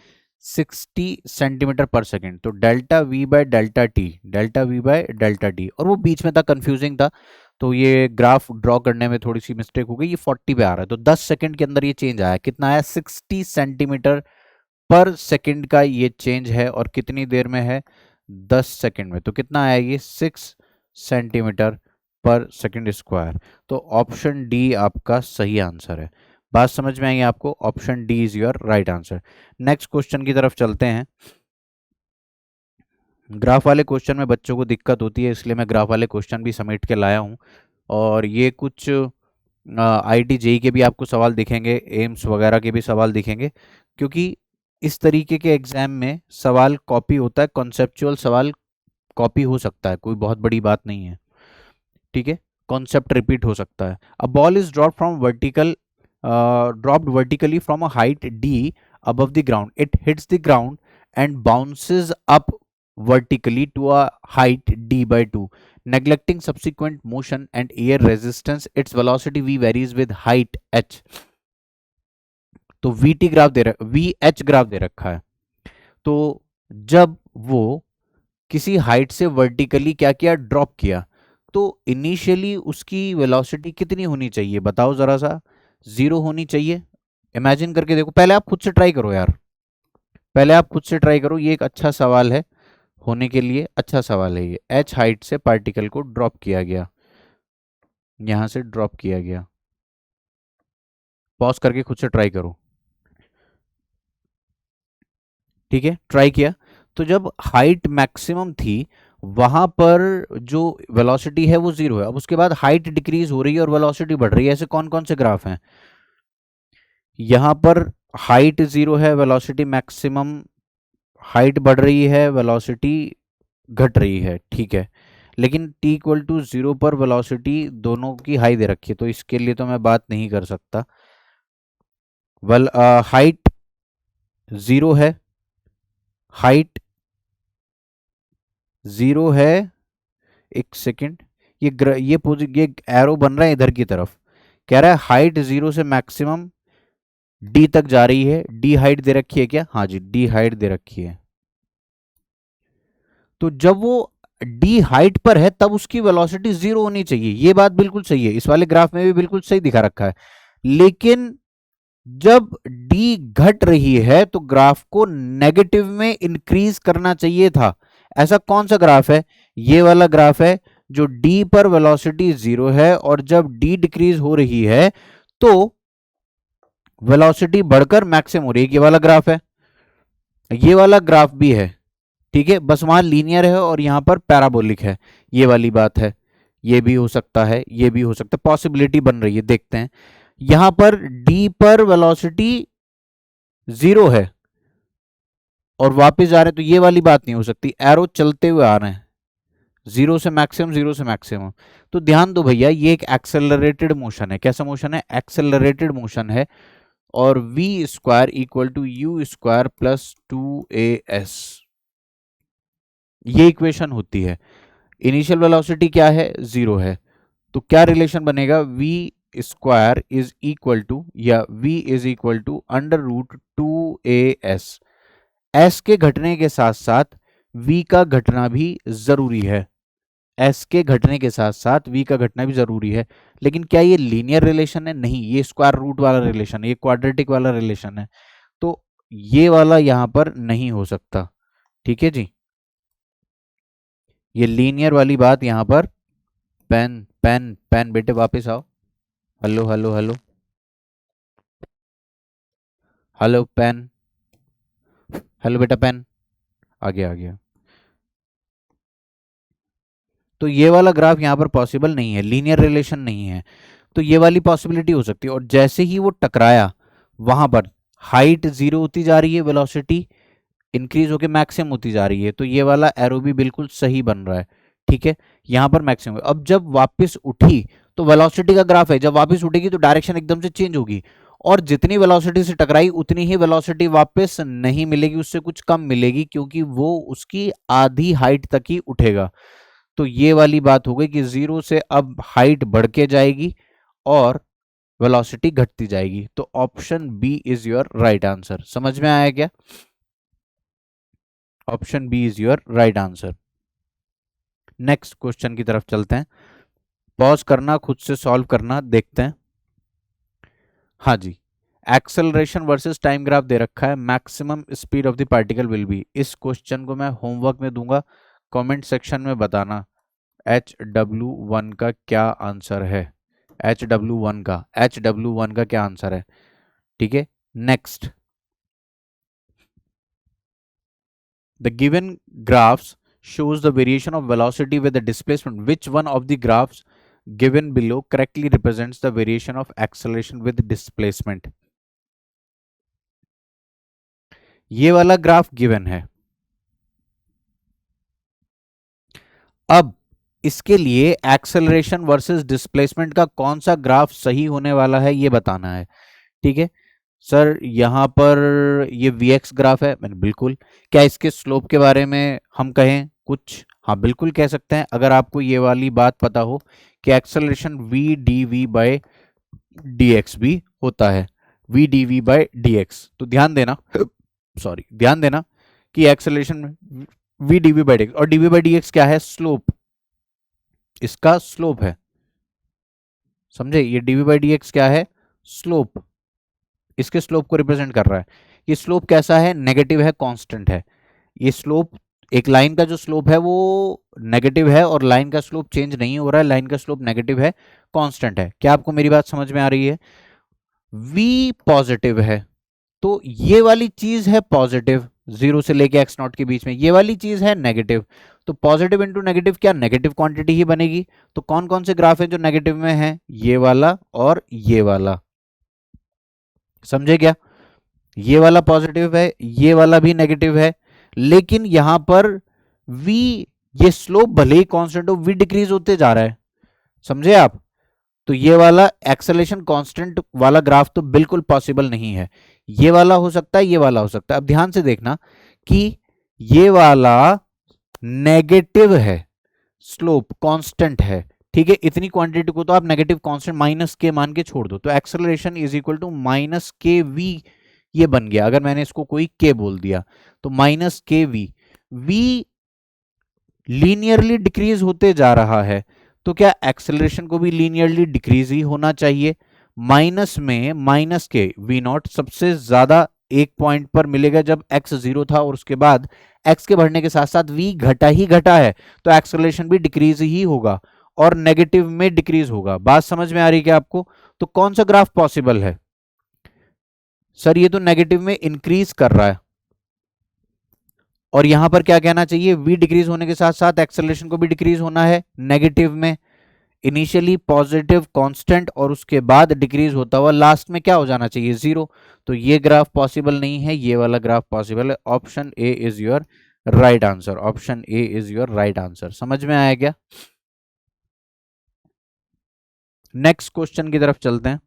A: 60 सेंटीमीटर पर सेकेंड, तो delta we by delta T, delta we by delta T, और वो बीच में था कंफ्यूजिंग था, तो ये ग्राफ ड्रॉ करने में थोड़ी सी मिस्टेक हो गई, ये 40 पे आ रहा है, तो 10 सेकंड के अंदर ये चेंज आया, कितना आया 60 सेंटीमीटर पर सेकंड का ये चेंज है, और कितनी देर में है 10 सेकंड में, तो कितना आया ये 6 सेंटीमीटर पर सेकंड स्क्वायर। तो ऑप्शन डी आपका सही आंसर है। बात समझ में आई आपको, option D is your right answer. Next question की तरफ चलते हैं। ग्राफ वाले क्वेश्चन में बच्चों को दिक्कत होती है, इसलिए मैं ग्राफ वाले क्वेश्चन भी समेट के लाया हूँ, और ये कुछ आईटी जेई के भी आपको सवाल दिखेंगे, एम्स वगैरह के भी सवाल दिखेंगे, क्योंकि इस तरीके के एग्जाम में सवाल कॉपी होता है, कॉन्सेप्चुअल सवाल कॉपी हो सकता है, कोई बहुत बड़ी बात नहीं है, ठीक है, कॉन्सेप्ट रिपीट हो सकता है। A ball is drop from vertical dropped vertically from a height D above the ground, it hits the ground and bounces up vertically to a height d by 2, neglecting subsequent motion and air resistance, its velocity v varies with height h। तो vt graph दे रखा, vh graph दे रखा है, तो जब वो किसी height से vertically क्या किया ड्रॉप किया, तो इनिशियली उसकी वेलोसिटी कितनी होनी चाहिए बताओ जरा सा, 0 होनी चाहिए। इमेजिन करके देखो, पहले आप खुद से ट्राई करो यार, पहले आप खुद से ट्राई करो, ये एक अच्छा सवाल है, होने के लिए अच्छा सवाल है ये। एच हाइट से पार्टिकल को ड्रॉप किया गया, यहां से ड्रॉप किया गया, पॉज करके खुद से ट्राई करो, ठीक है, ट्राई किया, तो जब हाइट मैक्सिमम थी वहां पर जो वेलोसिटी है वो 0 है, अब उसके बाद हाइट डिक्रीज हो रही है और वेलोसिटी बढ़ रही है, ऐसे कौन कौन से ग्राफ हैं, यहां पर हाइट 0 है, वेलोसिटी मैक्सिमम, हाइट बढ़ रही है, वेलोसिटी घट रही है, ठीक है, लेकिन t इक्वल टू 0 पर वेलोसिटी दोनों की हाई दे रखी है, तो इसके लिए तो मैं बात नहीं कर सकता। हाइट 0 है, हाइट 0 है, एक सेकेंड, ये एरो बन रहा है इधर की तरफ, कह रहा है हाइट 0 से मैक्सिमम डी तक जा रही है, डी हाइट दे रखी है क्या, हाँ जी डी हाइट दे रखी है, तो जब वो डी हाइट पर है तब उसकी वेलोसिटी 0 होनी चाहिए, ये बात बिल्कुल सही है, इस वाले ग्राफ में भी बिल्कुल सही दिखा रखा है, लेकिन जब डी घट रही है तो ग्राफ को नेगेटिव में इंक्रीज करना चाहिए था। ऐसा कौन सा ग्राफ है, ये वाला ग्राफ है जो डी पर वेलोसिटी 0 है, और जब डी डिक्रीज हो रही है तो वेलोसिटी बढ़कर मैक्सिमम हो रही है, ये वाला ग्राफ है, ये वाला ग्राफ भी है, ठीक है, बस वहां लीनियर है और यहां पर पैराबोलिक है, ये वाली बात है, ये भी हो सकता है, ये भी हो सकता है, पॉसिबिलिटी बन रही है, देखते हैं। यहां पर डी पर वेलोसिटी 0 है और वापस जा रहे हैं, तो ये वाली बात नहीं हो सकती, एरो चलते हुए आ रहे हैं, 0 से मैक्सिमम, 0 से मैक्सिमम, तो ध्यान दो भैया, ये एक एक्सेलरेटेड मोशन है, कैसा मोशन है, एक्सेलरेटेड मोशन है, और v square equal to u square plus 2as, ये इक्वेशन होती है। इनिशियल वेलोसिटी क्या है 0 है, तो क्या रिलेशन बनेगा, v square is equal to, या v is equal to under root 2as, S के घटने के साथ साथ वी का घटना भी जरूरी है। एस के घटने के साथ साथ वी का घटना भी जरूरी है। लेकिन क्या ये लीनियर रिलेशन है? नहीं, ये स्क्वायर रूट वाला रिलेशन है, ये क्वाड्रेटिक वाला रिलेशन है। तो ये वाला यहां पर नहीं हो सकता। ठीक है जी, ये लीनियर वाली बात यहां पर। पेन पेन पेन बेटे वापस आओ। Hello hello hello hello pen. Hello बेटा पेन। आ गया आ गया। तो ये वाला ग्राफ यहाँ पर पॉसिबल नहीं है, लीनियर रिलेशन नहीं है। तो ये वाली पॉसिबिलिटी हो सकती है। और जैसे ही वो टकराया वहां पर हाइट जीरो होती जा रही है, वेलोसिटी इंक्रीज होकर मैक्सिमम होती जा रही है। तो ये वाला एरो भी बिल्कुल सही बन रहा है। ठीक है, यहां पर मैक्सिमम। अब जब वापस उठी तो वेलोसिटी का ग्राफ है, जब वापस उठेगी तो डायरेक्शन एकदम से चेंज होगी। और जितनी वेलोसिटी से टकराई उतनी ही वेलोसिटी वापस नहीं मिलेगी, उससे कुछ कम मिलेगी, क्योंकि वो उसकी आधी हाइट तक ही उठेगा। तो ये वाली बात हो गई कि जीरो से अब हाइट बढ़ के जाएगी और वेलोसिटी घटती जाएगी। तो option B is your right answer. समझ में आया क्या? Option B is your right answer. Next question की तरफ चलते हैं। पॉज करना, खुद से सॉल्व करना, देखते हैं। हाँ जी, एक्सेलरेशन वर्सेस टाइम ग्राफ दे रखा है, maximum speed of the particle will be. इस क्वेश्चन को मैं होमवर्क में दूंगा, कमेंट सेक्शन में बताना HW1 का क्या आंसर है। एच डब्ल्यू वन का क्या आंसर है? ठीक है, next. The given graphs shows the variation of velocity with the displacement. Which one of the graphs given below correctly represents the variation of acceleration with displacement? ये वाला graph given है। अब इसके लिए एक्सेलरेशन वर्सेस डिस्प्लेसमेंट का कौन सा graph सही होने वाला है ये बताना है। ठीक है सर, यहाँ पर ये Vx ग्राफ है। मैंने बिल्कुल, क्या इसके स्लोप के बारे में हम कहें कुछ? हाँ बिल्कुल कह सकते हैं, अगर आपको ये वाली बात पता हो कि acceleration V D V by D X भी होता है। V D V by D X, तो ध्यान देना सॉरी, ध्यान देना कि acceleration V D V by D X, और D V by D X क्या है? स्लोप, इसका स्लोप है। समझे? ये D V by D X क्या है? स्लोप, इसके स्लोप को रिप्रेजेंट कर रहा है। ये स्लोप कैसा है? नेगेटिव है, कांस्टेंट है। ये स्लोप, एक लाइन का जो स्लोप है वो नेगेटिव है, और लाइन का स्लोप चेंज नहीं हो रहा है, लाइन का स्लोप नेगेटिव है, कांस्टेंट है। क्या आपको मेरी बात समझ में आ रही है? v पॉजिटिव है, तो ये वाली चीज है पॉजिटिव, जीरो से लेके एक्स नॉट के बीच में। ये वाली चीज है नेगेटिव, तो पॉजिटिव इंटू नेगेटिव क्या? नेगेटिव क्वांटिटी ही बनेगी। तो कौन कौन से ग्राफ हैं जो नेगेटिव में है? ये वाला और ये वाला। समझे क्या? ये वाला पॉजिटिव है, ये वाला भी नेगेटिव है, लेकिन यहां पर v, ये स्लोप भले ही कांस्टेंट हो, v डिक्रीज होते जा रहा है। समझे आप? तो ये वाला एक्सेलेरेशन कांस्टेंट वाला ग्राफ तो बिल्कुल पॉसिबल नहीं है। ये वाला हो सकता है, ये वाला हो सकता है। अब ध्यान से देखना कि ये वाला नेगेटिव है, स्लोप कांस्टेंट है। ठीक है, इतनी क्वांटिटी को तो आप नेगेटिव कांस्टेंट माइनस के मान के छोड़ दो, तो acceleration is equal to minus k v, ये बन गया। अगर मैंने इसको कोई के बोल दिया तो minus k we. We linearly decrease होते जा रहा है, तो क्या एक्सेलरेशन को भी लीनियरली डिक्रीज ही होना चाहिए? माइनस में माइनस के वी नॉट सबसे ज्यादा एक पॉइंट पर मिलेगा जब एक्स जीरो था, और उसके बाद एक्स के बढ़ने के साथ साथ वी घटा ही घटा है, तो एक्सेलरेशन भी डिक्रीज ही होगा और नेगेटिव में डिक्रीज होगा। बात समझ में आ रही है क्या आपको? तो कौन सा ग्राफ पॉसिबल है? सर ये तो नेगेटिव में इंक्रीज कर रहा है, और यहां पर क्या कहना चाहिए? v डिक्रीज होने के साथ साथ एक्सेलरेशन को भी डिक्रीज होना है नेगेटिव में। इनिशियली पॉजिटिव कांस्टेंट, और उसके बाद डिक्रीज होता हुआ लास्ट में क्या हो जाना चाहिए? जीरो। तो ये ग्राफ पॉसिबल नहीं है, ये वाला ग्राफ पॉसिबल है। Option A is your right answer. Option A is your right answer. समझ में आया क्या? नेक्स्ट क्वेश्चन की तरफ चलते हैं।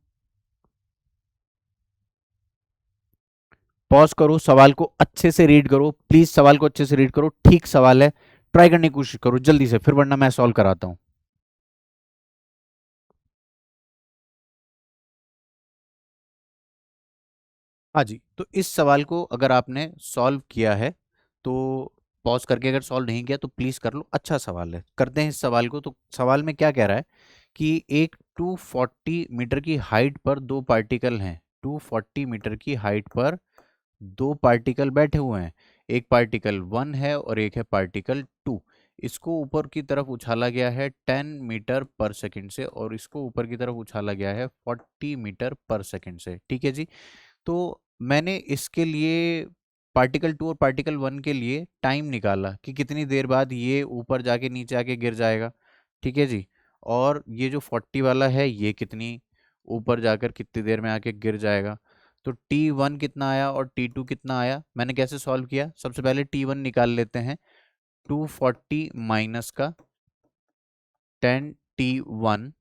A: पॉज करो, सवाल को अच्छे से रीड करो प्लीज, सवाल को अच्छे से रीड करो, ठीक सवाल है, ट्राई करने की कोशिश करो जल्दी से, फिर वरना मैं सॉल्व कराता हूं। हाँ जी, तो इस सवाल को अगर आपने सॉल्व किया है तो पॉज करके, अगर सॉल्व नहीं किया तो प्लीज कर लो, अच्छा सवाल है, करते हैं इस सवाल को। तो सवाल में क्या कह रहा है कि एक 240 मीटर की हाइट पर दो पार्टिकल हैं, 240 मीटर की हाइट पर दो पार्टिकल बैठे हुए हैं, एक पार्टिकल 1 है और एक है पार्टिकल 2। इसको ऊपर की तरफ उछाला गया है 10 मीटर पर सेकंड से और इसको ऊपर की तरफ उछाला गया है 40 मीटर पर सेकंड से। ठीक है जी। तो मैंने इसके लिए पार्टिकल 2 और पार्टिकल 1 के लिए टाइम निकाला कि कितनी देर बाद ये ऊपर जाके नीचे आके गिर जाएगा। ठीक है जी। और ये जो 40 वाला है ये कितनी ऊपर जाकर कितनी देर में आके गिर जाएगा। तो T1 कितना आया और T2 कितना आया, मैंने कैसे सॉल्व किया, सबसे पहले T1 निकाल लेते हैं। 240 माइनस का 10T1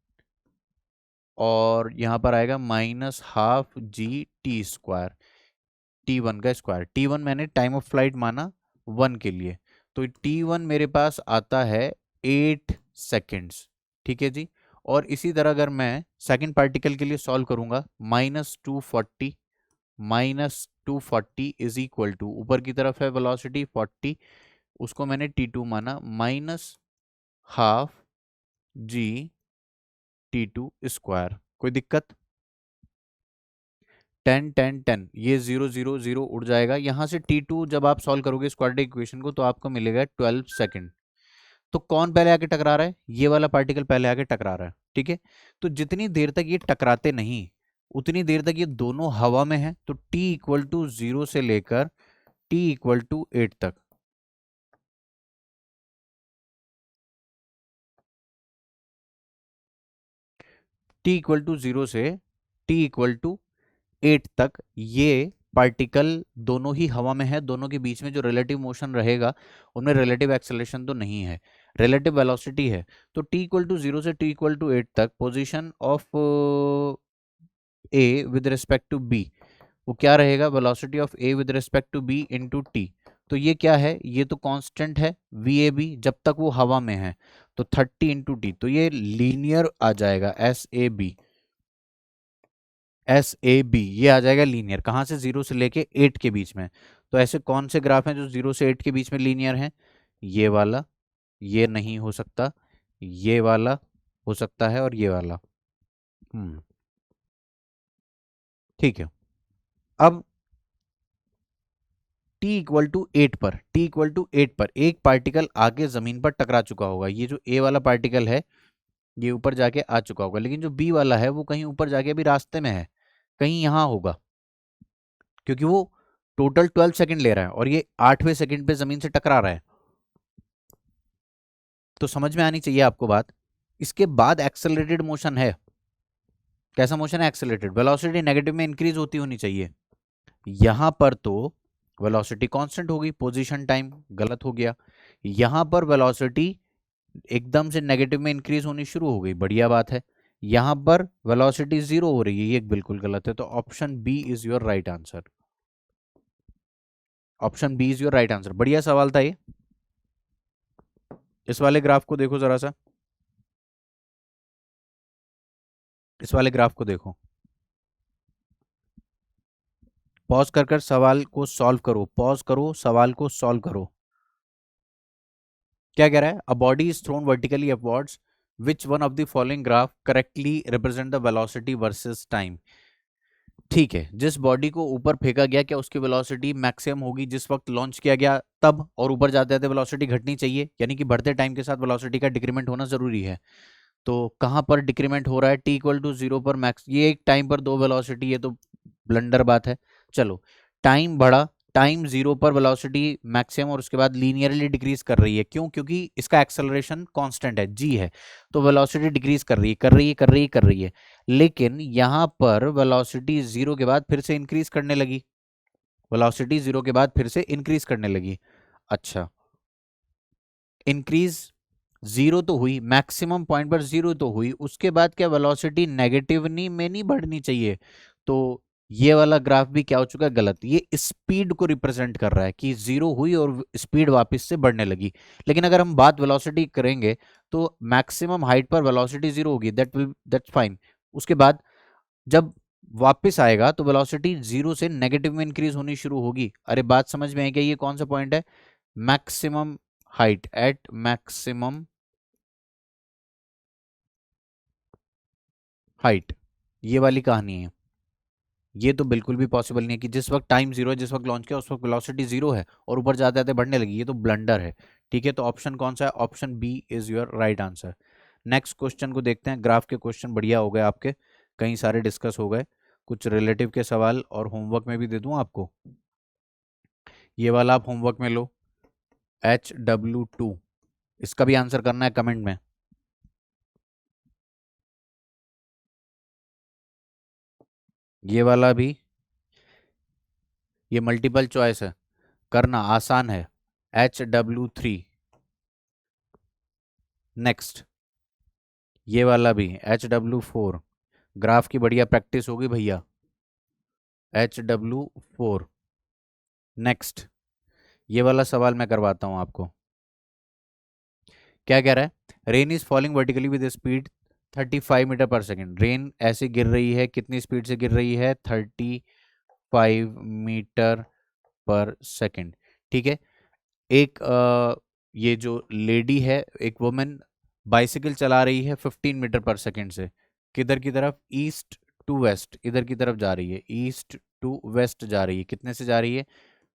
A: और यहाँ पर आएगा माइनस हाफ GT², T1 का स्क्वायर। T1 मैंने टाइम ऑफ फ्लाइट माना 1 के लिए, तो T1 मेरे पास आता है 8 सेकेंड्स। ठीक है जी। और इसी तरह अगर मैं सेकंड पार्टिकल के लिए सॉल्व करूंगा, -240 इज इक्वल टू, ऊपर की तरफ है वेलोसिटी 40, उसको मैंने T2 माना, माइनस हाफ GT² कोई दिक्कत। 10 10 10 ये 0 0 0 उड़ जाएगा यहाँ से। T2 जब आप सॉल्व करोगे इस क्वाड्रेटिक इक्वेशन को तो आपको मिलेगा 12 सेकंड। तो कौन पहले आके टकरा रहा है, ये वाला पार्टिकल पहले आके टकरा रहा है। ठीक है। तो जितनी देर तक ये टकराते नहीं उतनी देर तक ये दोनों हवा में है, तो T=0 से लेकर T=8 तक, T=0 से T=8 तक ये पार्टिकल दोनों ही हवा में है। दोनों के बीच में जो रिलेटिव मोशन रहेगा उनमें रिलेटिव एक्सेलरेशन तो नहीं है, रिलेटिव वेलोसिटी है। तो T=0 से T=8 तक position of A with respect to B, वो क्या रहेगा, velocity of A with respect to B into T. तो ये क्या है, ये तो कांस्टेंट है वी ए बी जब तक वो हवा में है, तो 30 इंटू टी, तो ये लीनियर आ जाएगा, एस ए बी ये आ जाएगा लीनियर, कहाँ से, 0 से लेके 8 के बीच में। तो ऐसे कौन से ग्राफ हैं जो 0 से 8 के बीच में लीनियर हैं, ये वाला, ये नहीं हो सकता, ये वाला हो सकता है और ये वाला। ठीक है। अब T=8 पर एक पार्टिकल आगे जमीन पर टकरा चुका होगा, ये जो ए वाला पार्टिकल है ये ऊपर जाके आ चुका होगा, लेकिन जो बी वाला है वो कहीं ऊपर जाके अभी रास्ते में है, कहीं यहाँ होगा, क्योंकि वो टोटल 12 सेकंड ले रहा है और ये 8वें सेकंड पे जमीन से टकरा रहा है। तो समझ में आनी चाहिए आपको बात। इसके बाद एक्सेलरेटेड मोशन है, कैसा मोशन है, एक्सेलरेटेड, वेलोसिटी नेगेटिव में इंक्रीज होती होनी चाहिए। यहां पर तो वेलोसिटी कांस्टेंट होगी, पोजीशन टाइम गलत हो गया। यहां पर वेलोसिटी एकदम से नेगेटिव में इंक्रीज होनी शुरू हो गई, बढ़िया बात है। यहां पर वेलोसिटी 0 हो रही है, ये बिल्कुल गलत है। तो option B is your right answer, option B is your right answer. बढ़िया सवाल था ये। इस वाले ग्राफ को देखो जरा सा, इस वाले ग्राफ को देखो, पॉज कर कर सवाल को सॉल्व करो, पॉज करो सवाल को सॉल्व करो। क्या कह रहा है, a body is thrown vertically upwards, which one of the following graph correctly represent the velocity versus time. ठीक है, जिस बॉडी को ऊपर फेंका गया क्या उसकी वेलोसिटी मैक्सिमम होगी जिस वक्त लॉन्च किया गया तब, और ऊपर जाते जाते वेलोसिटी घटनी चाहिए, यानी कि बढ़ते टाइम के साथ वेलोसिटी का डिक्रीमेंट होना जरूरी है। तो कहाँ पर डिक्रीमेंट हो रहा है, T=0 पर मैक्स, ये एक टाइम पर दो वेलोसिटी, ये तो ब्लंडर बात है। चलो, टाइम बढ़ा, टाइम 0 पर वेलोसिटी मैक्सिमम और उसके बाद लीनियरली डिक्रीज कर रही है, क्यों, क्योंकि इसका एक्सेलरेशन कांस्टेंट है, जी है, तो वेलोसिटी डिक्रीज कर रही है, कर रही है, कर रही है, कर रही है। लेकिन यहां पर वेलोसिटी 0 के बाद फिर से इंक्रीज करने लगी, वेलोसिटी 0 के बाद फिर से इंक्रीज करने लगी। अच्छा, इंक्रीज 0 तो हुई, मैक्सिमम पॉइंट पर 0 तो हुई, उसके बाद क्या वेलोसिटी नेगेटिव नहीं में नहीं बढ़नी चाहिए। तो ये वाला ग्राफ भी क्या हो चुका है, गलत, ये स्पीड को रिप्रेजेंट कर रहा है कि 0 हुई और स्पीड वापस से बढ़ने लगी। लेकिन अगर हम बात वेलोसिटी करेंगे तो मैक्सिमम हाइट पर वेलोसिटी 0 होगी, दैट्स फाइन। उसके बाद जब वापस आएगा तो वेलोसिटी जीरो से नेगेटिव में इंक्रीज होनी शुरू होगी। अरे बात समझ में आई क्या? ये कौन सा पॉइंट है? Maximum height, at maximum height, ये वाली कहानी है। ये तो बिल्कुल भी पॉसिबल नहीं है कि जिस वक्त टाइम जीरो है, जिस वक्त लॉन्च किया उस वक्त वेलोसिटी जीरो है और ऊपर जाते जाते बढ़ने लगी, ये तो ब्लंडर है। ठीक है, तो ऑप्शन कौन सा है? Option B is your right answer. Next question को देखते हैं। ग्राफ के क्वेश्चन बढ़िया हो गए आपके, कई सारे डिस्कस हो गए। कुछ रिलेटिव के सवाल और होमवर्क में भी दे दूं आपको। ये वाला आप होमवर्क में लो, HW2, इसका भी आंसर करना है कमेंट में। ये वाला भी, ये मल्टीपल चॉइस है, करना आसान है। HW3। नेक्स्ट ये वाला भी HW4, ग्राफ की बढ़िया प्रैक्टिस होगी भैया। HW4। नेक्स्ट ये वाला सवाल मैं करवाता हूं आपको। क्या कह रहा है? Rain is falling vertically with speed 35 metre per second. Rain ऐसे गिर रही है, कितनी स्पीड से गिर रही है? 35 मीटर पर सेकेंड। ठीक है, एक ये जो लेडी है, एक वुमेन, बाइसिकल चला रही है 15 मीटर पर सेकेंड से। किधर की तरफ? ईस्ट टू वेस्ट, इधर की तरफ जा रही है, ईस्ट टू वेस्ट जा रही है। कितने से जा रही है?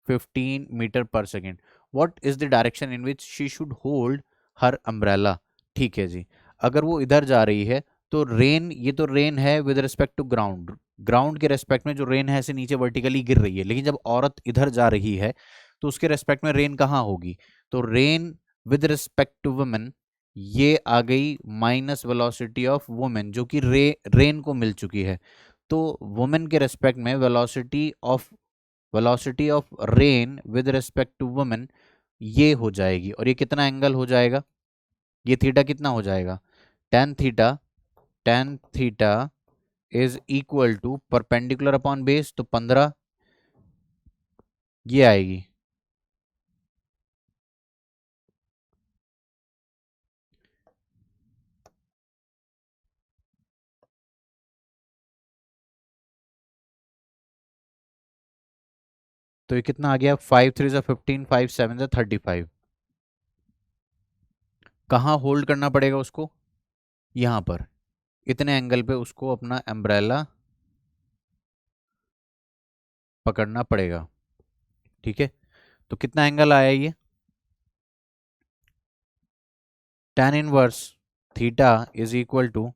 A: 15 metre per second. What is the direction in which she should hold her umbrella? ठीक है जी, अगर वो इधर जा रही है तो रेन, ये तो रेन है with respect to ground, ground के रेस्पेक्ट में जो रेन है ऐसे नीचे वर्टिकली गिर रही है। लेकिन जब औरत इधर जा रही है तो उसके रेस्पेक्ट में रेन कहाँ होगी? तो rain with respect to women, ये आ गई माइनस वेलोसिटी ऑफ वुमेन जो कि रेन को मिल चुकी है। तो वुमेन के रेस्पेक्ट में velocity of rain with respect to women ये हो जाएगी। और ये कितना एंगल हो जाएगा? ये थीटा कितना हो जाएगा? Tan theta. Tan theta is equal to perpendicular upon base, तो 15 ये आएगी। तो ये कितना आ गया? 5 3 ज़ा 15, 5 7 ज़ा 35। कहाँ होल्ड करना पड़ेगा उसको? यहाँ पर, इतने एंगल पे उसको अपना एम्ब्रेला पकड़ना पड़ेगा। ठीक है, तो कितना एंगल आया ये? tan inverse theta is equal to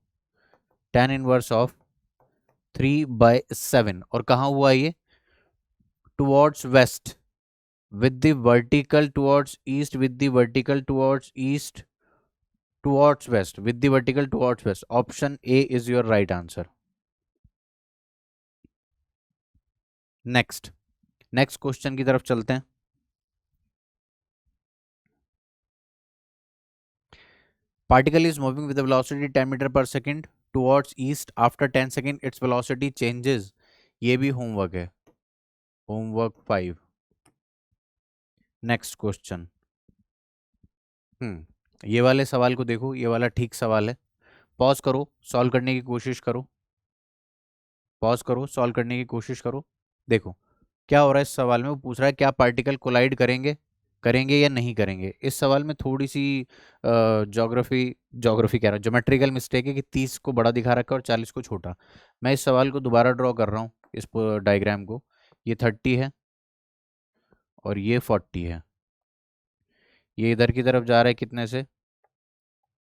A: tan inverse of 3/7। और कहाँ हुआ ये? Towards west with the vertical towards east, with the vertical towards east, towards west, with the vertical towards west. Option A is your right answer. Next, next question की तरफ चलते हैं। Particle is moving with a velocity 10 metre per second towards east. After 10 second its velocity changes. ये भी homework है, homework 5। Next question. ये वाले सवाल को देखो, ये वाला ठीक सवाल है। पॉज करो, सॉल्व करने की कोशिश करो, पॉज करो, सॉल्व करने की कोशिश करो। देखो क्या हो रहा है इस सवाल में। वो पूछ रहा है क्या पार्टिकल कोलाइड करेंगे, करेंगे या नहीं करेंगे। इस सवाल में थोड़ी सी ज्योग्राफी ज्योग्राफी कह रहा हूँ, ज्योमेट्रिकल मिस्टेक है कि 30 को बड़ा दिखा रखा है और 40 को छोटा। मैं इस सवाल को दोबारा ड्रॉ कर रहा हूँ, इस डायग्राम को। ये 30 है और ये 40 है। ये इधर की तरफ जा रहा है कितने से?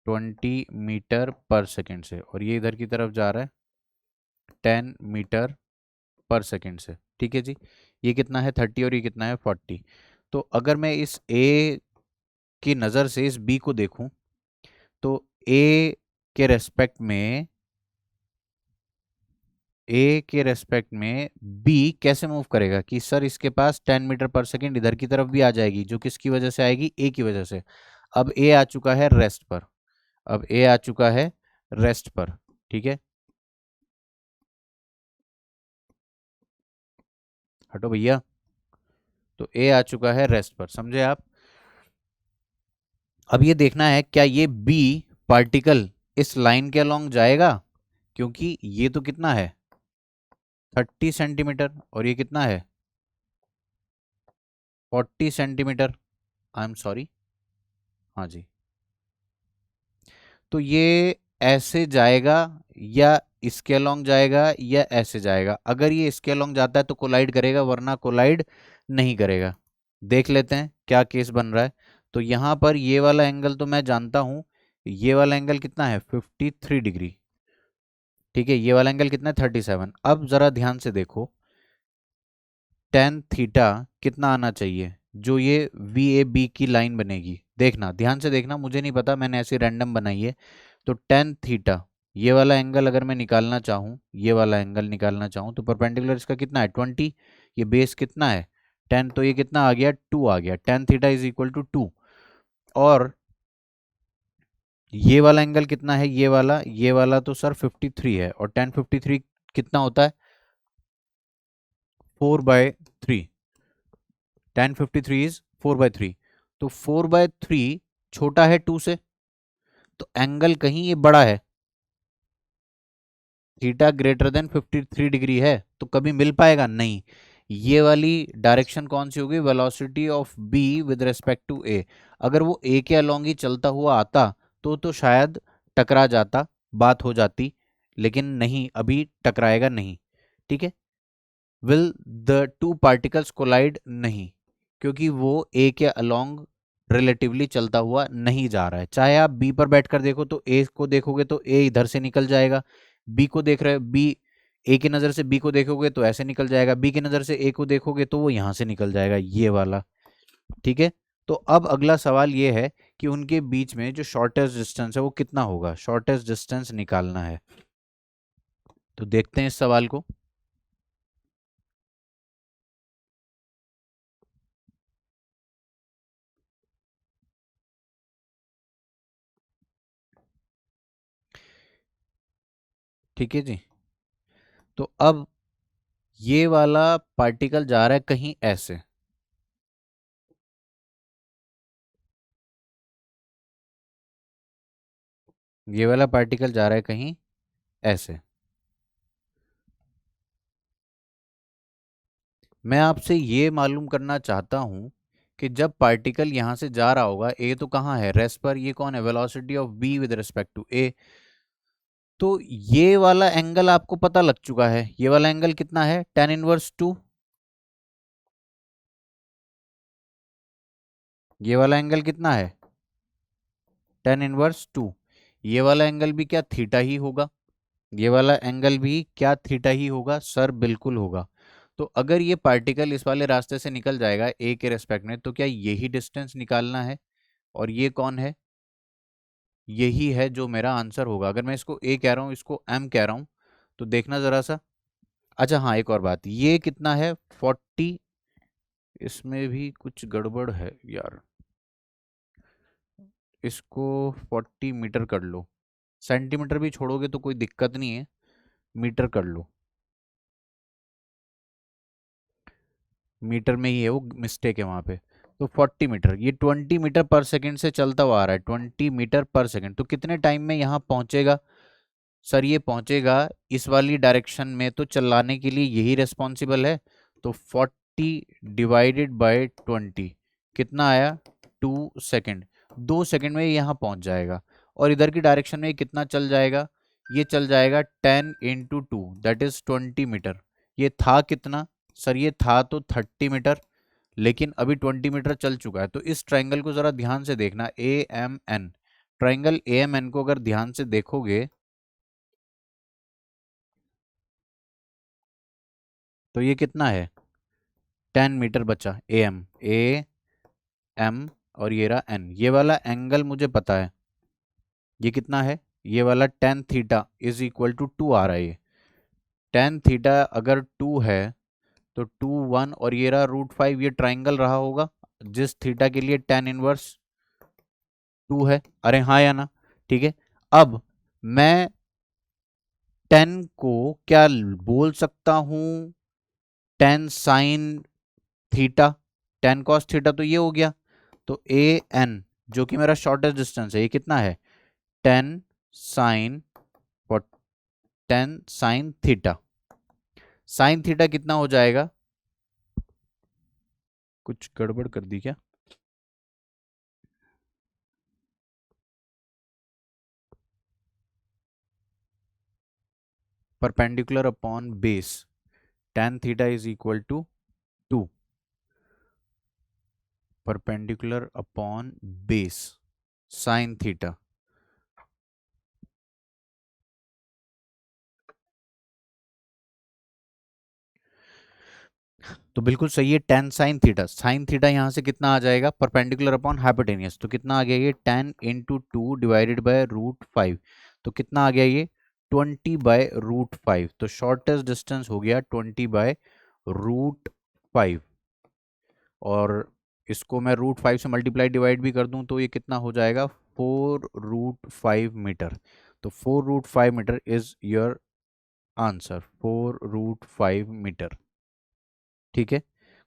A: 20 मीटर पर सेकेंड से। और ये इधर की तरफ जा रहा है 10 मीटर पर सेकेंड से। ठीक है जी, ये कितना है? 30 और ये कितना है? 40। तो अगर मैं इस ए की नज़र से इस बी को देखूं तो ए के रेस्पेक्ट में बी कैसे मूव करेगा कि सर इसके पास 10 मीटर पर सेकेंड इधर की तरफ भी आ जाएगी, जो किसकी वजह से आएगी? ए की वजह से। अब ए आ चुका है रेस्ट पर, अब ए आ चुका है रेस्ट पर। ठीक है, हटो भैया। तो ए आ चुका है रेस्ट पर, समझे आप? अब ये देखना है क्या ये बी पार्टिकल इस लाइन के अलोंग जाएगा, क्योंकि ये तो कितना है? 30 सेंटीमीटर, और ये कितना है 40 सेंटीमीटर। आई एम सॉरी, हाँ जी। तो ये ऐसे जाएगा या इसके अलोंग जाएगा या ऐसे जाएगा। अगर ये इसके अलोंग जाता है तो कोलाइड करेगा, वरना कोलाइड नहीं करेगा। देख लेते हैं क्या केस बन रहा है। तो यहाँ पर ये वाला एंगल तो मैं जानता हूँ, ये वाला एंगल कितना है 53 डिग्री। ठीक है, ये वाला एंगल कितना है 37। अब जरा ध्यान से देखो, टेन थीटा कितना आना चाहिए, जो ये वी ए बी की लाइन बनेगी। देखना ध्यान से देखना, मुझे नहीं पता, मैंने ऐसे रैंडम बनाई है। तो टेन थीटा, ये वाला एंगल अगर मैं निकालना चाहूँ, ये वाला एंगल निकालना चाहूँ, तो परपेंडिकुलर इसका कितना है 20। ये बेस कितना है 10, तो ये कितना आ गया 2 आ गया। Tan theta is equal to 2। और ये वाला एंगल कितना है, ये वाला तो सर 53 है, और टेन 53 कितना होता है 4/3। Ten 53 is 4/3। तो 4/3 छोटा है 2 से, तो एंगल कहीं ये बड़ा है, थीटा ग्रेटर देन 53 डिग्री है, तो कभी मिल पाएगा नहीं। ये वाली डायरेक्शन कौन सी होगी, velocity of B with respect to A. अगर वो ए के अलोंग ही चलता हुआ आता तो शायद टकरा जाता, बात हो जाती, लेकिन नहीं, अभी टकराएगा नहीं। ठीक है, will the two particles collide, नहीं, क्योंकि वो ए के अलोंग रिलेटिवली चलता हुआ नहीं जा रहा है। चाहे आप बी पर बैठकर देखो तो ए को देखोगे तो ए इधर से निकल जाएगा, बी को देख रहे हो, बी ए की नज़र से बी को देखोगे तो ऐसे निकल जाएगा, बी की नज़र से ए को देखोगे तो वो यहाँ से निकल जाएगा, ये वाला। ठीक है, तो अब अगला सवाल ये है कि उनके बीच में जो शॉर्टेस्ट डिस्टेंस है वो कितना होगा, शॉर्टेस्ट डिस्टेंस निकालना है। तो देखते हैं इस सवाल को। ठीक है जी, तो अब ये वाला पार्टिकल जा रहा है कहीं ऐसे, ये वाला पार्टिकल जा रहा है कहीं ऐसे। मैं आपसे ये मालूम करना चाहता हूं कि जब पार्टिकल यहां से जा रहा होगा, ए तो कहाँ है रेस्ट पर, ये कौन है velocity of B with respect to A. तो ये वाला एंगल आपको पता लग चुका है, ये वाला एंगल कितना है tan−1 2। ये वाला एंगल कितना है tan−1 2। ये वाला एंगल भी क्या थीटा ही होगा, ये वाला एंगल भी क्या थीटा ही होगा सर, बिल्कुल होगा। तो अगर ये पार्टिकल इस वाले रास्ते से निकल जाएगा ए के रेस्पेक्ट में, तो क्या यही डिस्टेंस निकालना है, और ये कौन है, यही है जो मेरा आंसर होगा। अगर मैं इसको ए कह रहा हूँ, इसको एम कह रहा हूँ, तो देखना जरा सा। अच्छा हाँ, एक और बात, ये कितना है 40, इसमें भी कुछ गड़बड़ है यार, इसको 40 मीटर कर लो। सेंटीमीटर भी छोड़ोगे तो कोई दिक्कत नहीं है, मीटर कर लो, मीटर में ही है वो, मिस्टेक है वहां पे। तो 40 मीटर, ये 20 मीटर पर सेकेंड से चलता हुआ आ रहा है, 20 मीटर पर सेकेंड। तो कितने टाइम में यहाँ पहुंचेगा सर, ये पहुंचेगा इस वाली डायरेक्शन में, तो चलाने के लिए यही रिस्पॉन्सिबल है। तो 40/20 कितना आया 2 सेकेंड। 2 सेकेंड में ये यहाँ पहुंच जाएगा, और इधर की डायरेक्शन में ये कितना चल जाएगा, ये चल जाएगा 10 × 2 दैट इज 20 मीटर। ये था कितना सर, ये था तो 30 मीटर, लेकिन अभी 20 मीटर चल चुका है। तो इस ट्राइंगल को जरा ध्यान से देखना, A M N, triangle A M N को अगर ध्यान से देखोगे तो ये कितना है 10 मीटर बचा, ए एम और ये रहा एन। ये वाला एंगल मुझे पता है, ये कितना है, ये वाला tan θ = 2 आ रहा है। ये tan θ अगर 2 है तो 2 1, और ये रहा √5, ये ट्राइंगल रहा होगा जिस थीटा के लिए tan−1 2 है। अरे हाँ या ना, ठीक है। अब मैं 10 को क्या बोल सकता हूं, tan sin θ, tan cos θ, तो ये हो गया। तो ए एन जो कि मेरा शॉर्टेस्ट डिस्टेंस है, ये कितना है 10 sin और 10 sin θ। साइन थीटा कितना हो जाएगा? कुछ गड़बड़ कर दी क्या? Perpendicular upon base, tan theta is equal to 2, perpendicular upon base sine theta. तो बिल्कुल सही है, tan साइन थीटा यहाँ से कितना आ जाएगा? परपेंडिकुलर अपॉन हाइपोटेनियस, तो कितना आ गया ये? tan इंटू 2 डिवाइडेड बाय √5, तो कितना आ गया ये? 20/√5। तो शॉर्टेस्ट डिस्टेंस हो गया 20/√5, और इसको मैं √5 से मल्टीप्लाई डिवाइड भी कर दूं तो ये कितना हो जाएगा? 4√5 मीटर। तो 4√5 metre is your answer, 4√5 metre. ठीक है,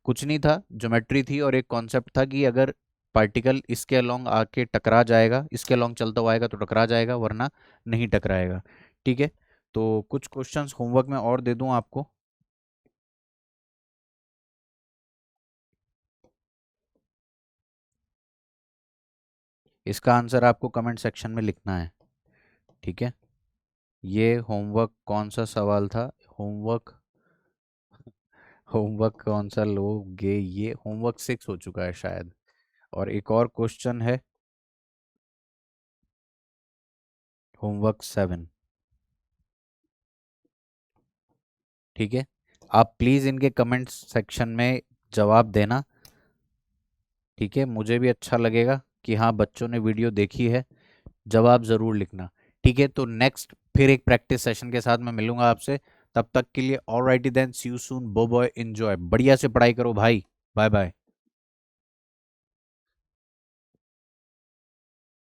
A: कुछ नहीं था, ज्योमेट्री थी और एक कॉन्सेप्ट था कि अगर पार्टिकल इसके अलोंग आके टकरा जाएगा, इसके अलोंग चलता हुआ आएगा तो टकरा जाएगा, वरना नहीं टकराएगा। ठीक है, तो कुछ क्वेश्चंस होमवर्क में और दे दूं आपको। इसका आंसर आपको कमेंट सेक्शन में लिखना है। ठीक है, ये होमवर्क कौन सा सवाल था? होमवर्क, होमवर्क कौन सा लोगे? ये होमवर्क 6 हो चुका है शायद, और एक और क्वेश्चन है होमवर्क 7। ठीक है, आप प्लीज़ इनके कमेंट सेक्शन में जवाब देना। ठीक है, मुझे भी अच्छा लगेगा कि हाँ बच्चों ने वीडियो देखी है, जवाब ज़रूर लिखना। ठीक है, तो नेक्स्ट फिर एक प्रैक्टिस सेशन के साथ मैं मिलूंगा आपसे, तब तक के लिए alrighty then, C you soon, बो बॉय, एंजॉय, बढ़िया से पढ़ाई करो भाई, बाय बाय।